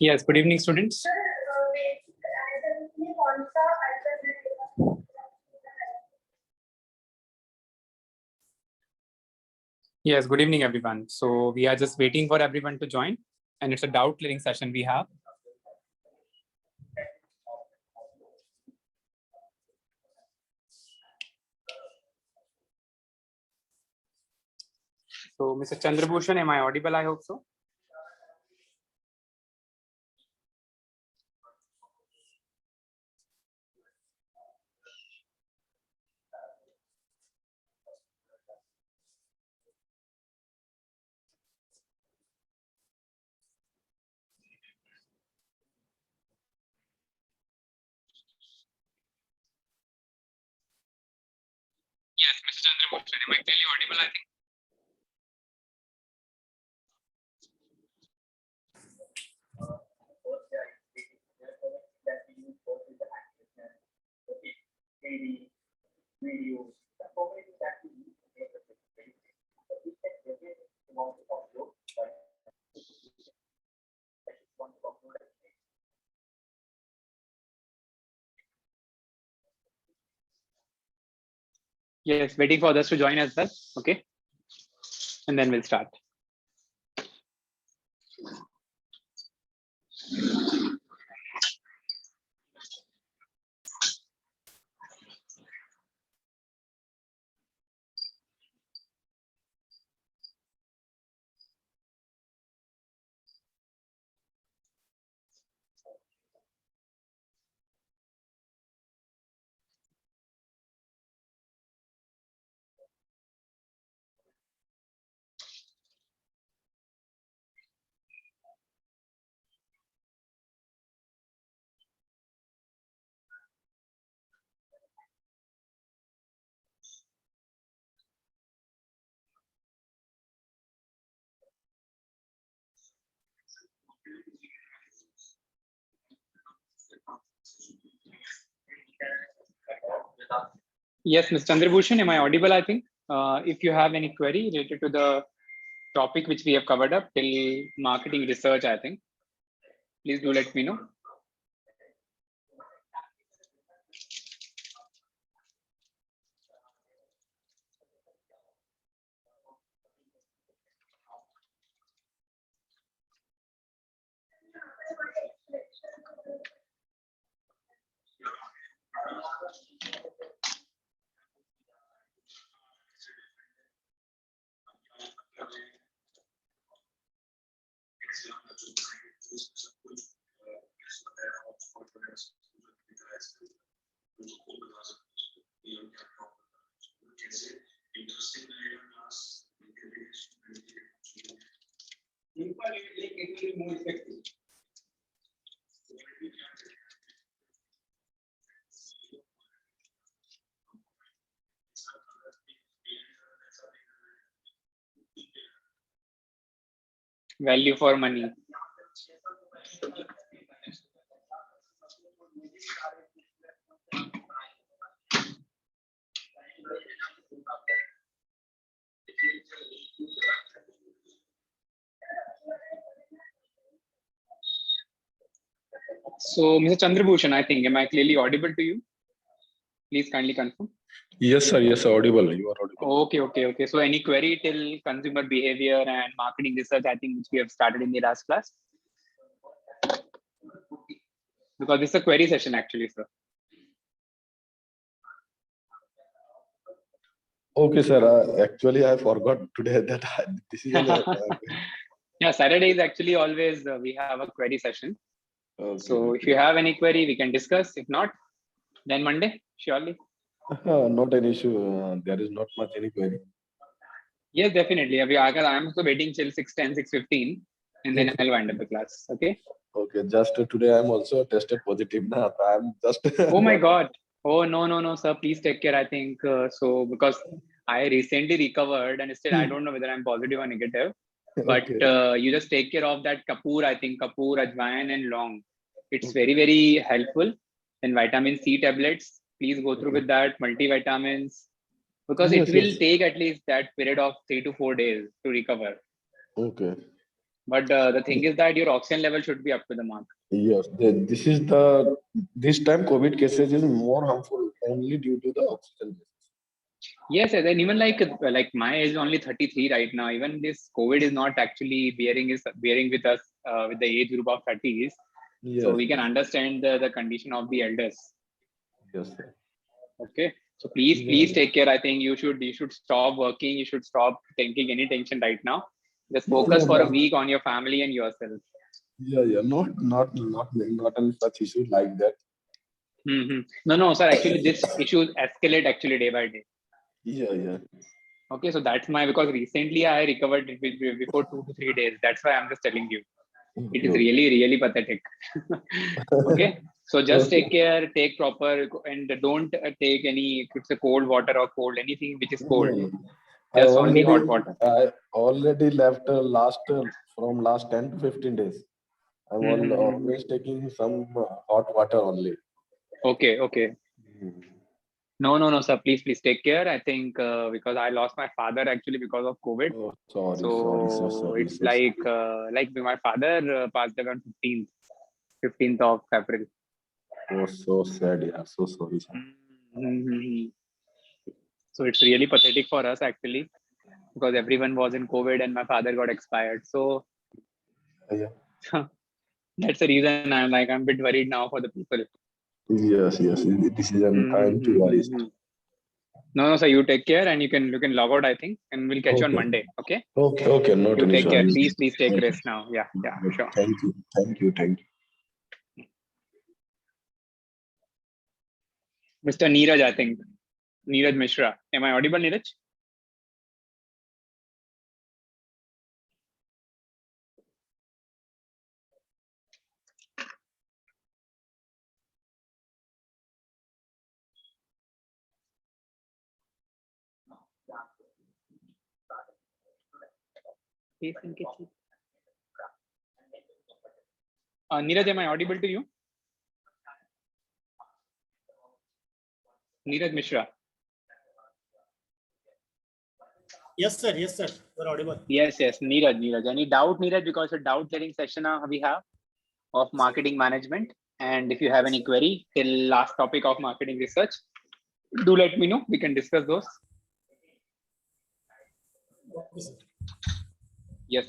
Yes, good evening, students. Yes, good evening, everyone. So we are just waiting for everyone to join, and it's a doubt clearing session we have. So, Mr. Chandrabhushan, am I audible? I hope so. Yes, Mr. Chandrabhushan, am I clearly audible? I think. Yes, waiting for others to join as well. Okay, and then we'll start. Yes, Mr. Chandrabhushan, am I audible? I think. If you have any query related to the topic which we have covered up till marketing research, I think, please do let me know. Value for money. So, Mr. Chandrabhushan, I think, am I clearly audible to you? Please kindly confirm. Yes, sir. Yes, sir. Audible. You are audible. Okay. So, any query till consumer behavior and marketing research, I think, which we have started in the last class? Because this is a query session, actually, sir. Okay, sir. Actually, I forgot today that this is Yeah, Saturday is actually always we have a query session. okay, So, if you have any query, we can discuss. If not, then Monday, surely. not an issue. There is not much any query. Yes, definitely. I'm also waiting till 6:10, 6:15, and then I'll wind up the class. Okay. Okay. Just today, I'm also tested positive. Now I'm just. Oh my God. Oh, no, sir. Please take care. I think so because I recently recovered and still I don't know whether I'm positive or negative. But Okay. you just take care of that Kapoor, I think Kapoor, Ajwain and Long. It's very, very helpful. And vitamin C tablets, please go through with that, multivitamins, because it Yes, will yes. take at least that period of 3 to 4 days to recover. Okay. But the thing is that your oxygen level should be up to the mark. Yes, this time COVID cases is more harmful only due to the oxygen. Yes, and even like my age is only 33 right now. Even this COVID is not actually bearing with us with the age group of 30s. So Yes, we can understand the condition of the elders. yes, sir. Okay. So please Yeah, take care. I think you should stop working. You should stop taking any tension right now. Just yeah, focus for a but week on your family and yourself. yeah, not on such issues like that. No, sir. Actually, this issues escalate actually day by day. Yeah, yeah. Okay, so that's my because recently I recovered it before 2 to 3 days. That's why I'm just telling you. It Okay, is okay. really pathetic. Okay, so just Okay. take care, take proper, and don't take any. If it's a cold water or cold anything which is No, cold. no. Just only hot water. I already left from last 10 to 15 days. Mm-hmm. Always taking some hot water only. Okay. Mm. No, sir. Please take care. I think because I lost my father actually because of COVID. Oh, sorry, so So sorry, it's so sorry. like my father passed away on 15th of April. Oh, so sad, yeah. So sorry, sir. Mm-hmm. So it's really pathetic for us actually because everyone was in COVID and my father got expired. So Yeah. that's the reason I'm a bit worried now for the people. Yes. This is a time to worry, sir. Mm-hmm. No, sir. You take care and you can log out. I think, and we'll catch you on Okay. Monday. Okay. Okay. Not You an take issue. care. Please take Okay. rest now. Yeah, sure. Thank you. Mr. Neeraj, I think. Neeraj Mishra. Am I audible, Neeraj? Neeraj, am I audible to you? Neeraj Mishra. Yes, sir. You're audible. Yes. Neeraj. Any doubt, Neeraj? Because a doubt clearing session we have of marketing management. And if you have any query till last topic of marketing research, do let me know. We can discuss those. Okay, sir. Yes.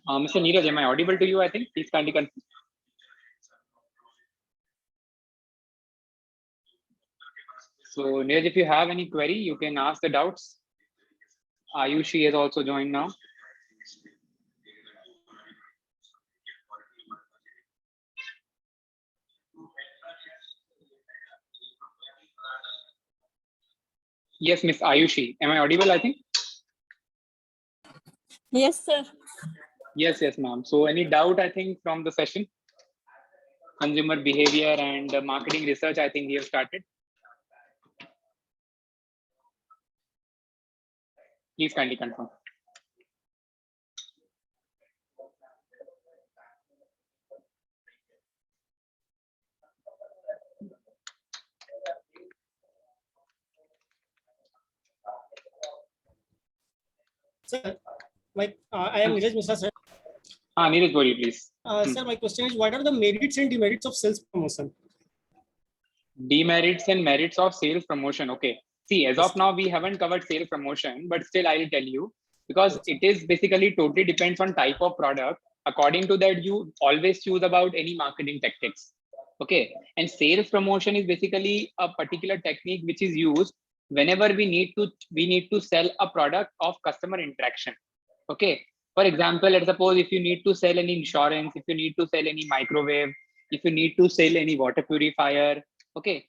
Mr. Neeraj, am I audible to you? I think please kindly confirm. So Neeraj, if you have any query, you can ask the doubts. Ayushi has also joined now. Yes, Miss Ayushi. Am I audible? I think. Yes, sir. Yes, ma'am. So any doubt, I think, from the session? Consumer behavior and marketing research, I think we have started. Please kindly confirm. Sir, I am Neeraj Mishra, sir. Neeraj, Bori, please. Sir, my question is, what are the merits and demerits of sales promotion? Demerits and merits of sales promotion. Okay. See, as Yes. of now, we haven't covered sales promotion, but still I'll tell you because it is basically totally depends on type of product. According to that, you always choose about any marketing tactics. Okay. And sales promotion is basically a particular technique which is used whenever we need to sell a product of customer interaction. Okay. For example, let's suppose if you need to sell any insurance, if you need to sell any microwave, if you need to sell any water purifier, okay,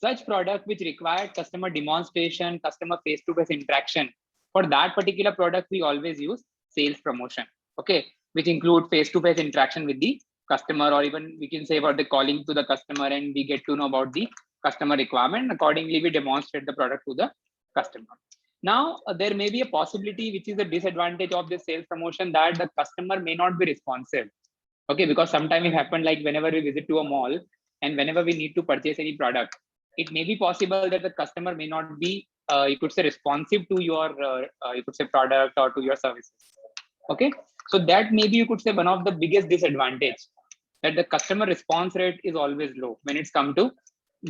such product which required customer demonstration, customer face-to-face interaction, for that particular product, we always use sales promotion, okay, which include face-to-face interaction with the customer, or even we can say about the calling to the customer and we get to know about the customer requirement. Accordingly, we demonstrate the product to the customer. Now, there may be a possibility, which is a disadvantage of this sales promotion, that the customer may not be responsive. Okay, because sometimes it happened like whenever we visit to a mall and whenever we need to purchase any product, it may be possible that the customer may not be, you could say, responsive to your, you could say, product or to your services. Okay, so that maybe you could say one of the biggest disadvantage, that the customer response rate is always low when it's come to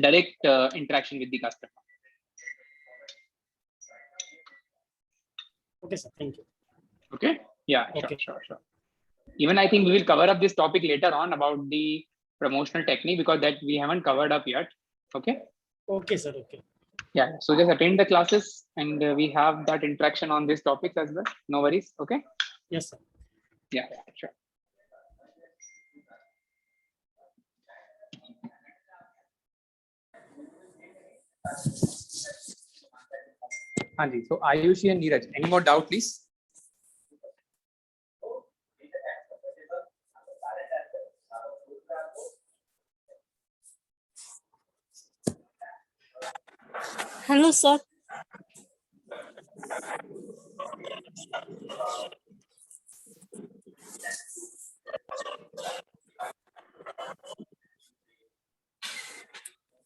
direct interaction with the customer. Okay, sir. Thank you. Okay. Yeah. Okay. Sure. Even I think we will cover up this topic later on about the promotional technique, because that we haven't covered up yet. Okay. Okay, sir. Okay. Yeah. So just attend the classes and we have that interaction on these topics as well. No worries. Okay. Yes, sir. Yeah. Sure. Anji, so Ayushi and Neeraj, any more doubt, please? Hello, sir.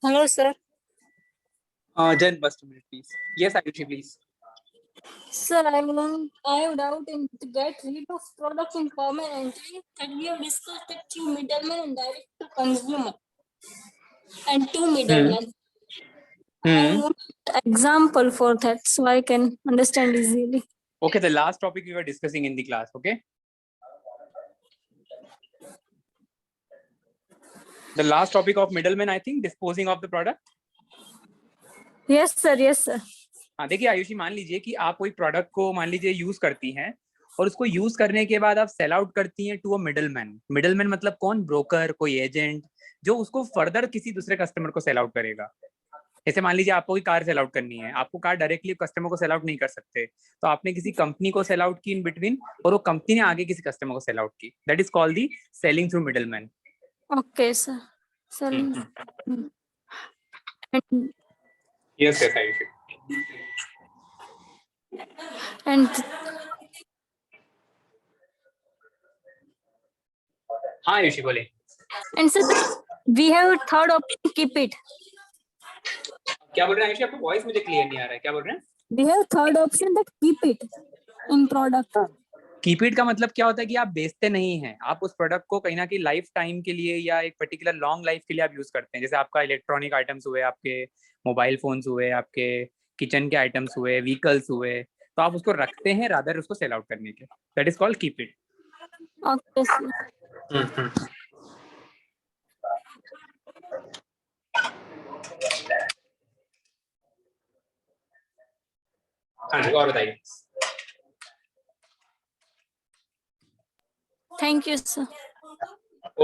Hello, sir. Jen, just a minute, please. Yes, Ayushi, please. Sir, I have doubt in to get rid of product in permanently that we have discussed that two middlemen and direct to consumer and two middlemen. I want example for that so I can understand easily. Okay, the last topic we were discussing in the class, okay? The last topic of middleman, I think, disposing of the product. Yes, sir. Yes, sir. हाँ, देखिए आयुषी, मान लीजिए कि आप कोई product को मान लीजिए यूज करती हैं और उसको यूज करने के बाद आप सेल आउट करती हैं टू अ मिडलमैन। मिडलमैन मतलब कौन? ब्रोकर, कोई एजेंट जो उसको फर्दर किसी दूसरे कस्टमर को सेल आउट करेगा। जैसे मान लीजिए आपको कोई कार सेल आउट करनी है, आपको कार डायरेक्टली कस्टमर को सेल आउट नहीं कर सकते, तो आपने किसी कंपनी को सेल आउट की इन बिटवीन और वो कंपनी ने आगे किसी कस्टमर को सेल आउट की। That is called the selling through middleman. Okay, sir. Selling. Yes yes Ayushi. And हाँ आयुषी बोले। sir, we have a third option, keep it. क्या बोल रहे हैं आयुषी? आपका वॉइस मुझे क्लियर नहीं आ रहा है, क्या बोल रहे हैं? We have third option that keep it in product. Keep it का मतलब क्या होता है कि आप बेचते नहीं हैं, आप उस प्रोडक्ट को कहीं ना कहीं लाइफ टाइम के लिए या एक पर्टिकुलर लॉन्ग लाइफ के लिए आप यूज करते हैं। जैसे आपका इलेक्ट्रॉनिक आइटम्स हुए, आपके मोबाइल फोन्स हुए, आपके किचन के आइटम्स हुए, व्हीकल्स हुए, तो आप उसको रखते हैं रादर उसको सेल आउट करने के। That is called keep it. Okay, sir. हाँ जी, और बताइए। Thank you, sir.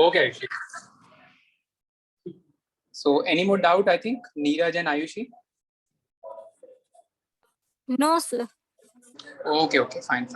Okay, Ayushi. So any more doubt? I think Neeraj and Ayushi. No, sir. Okay, fine.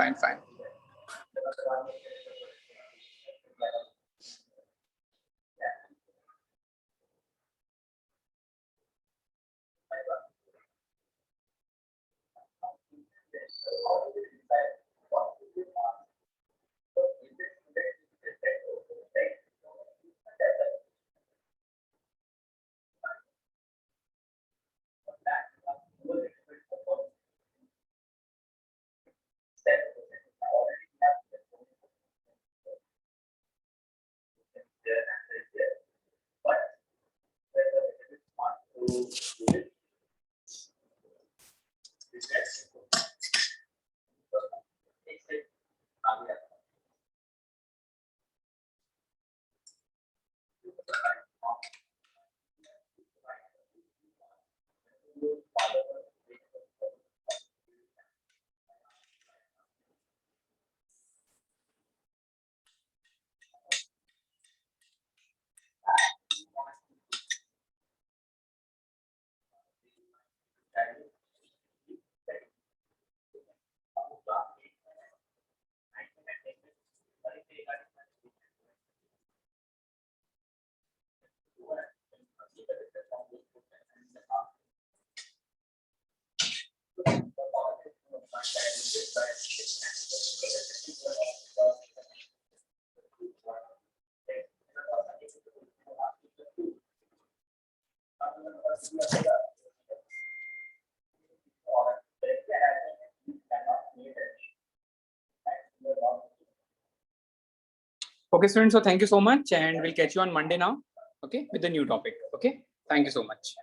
Okay, students. So thank you so much, and we'll catch you on Monday now. Okay, with the new topic. Okay, thank you so much.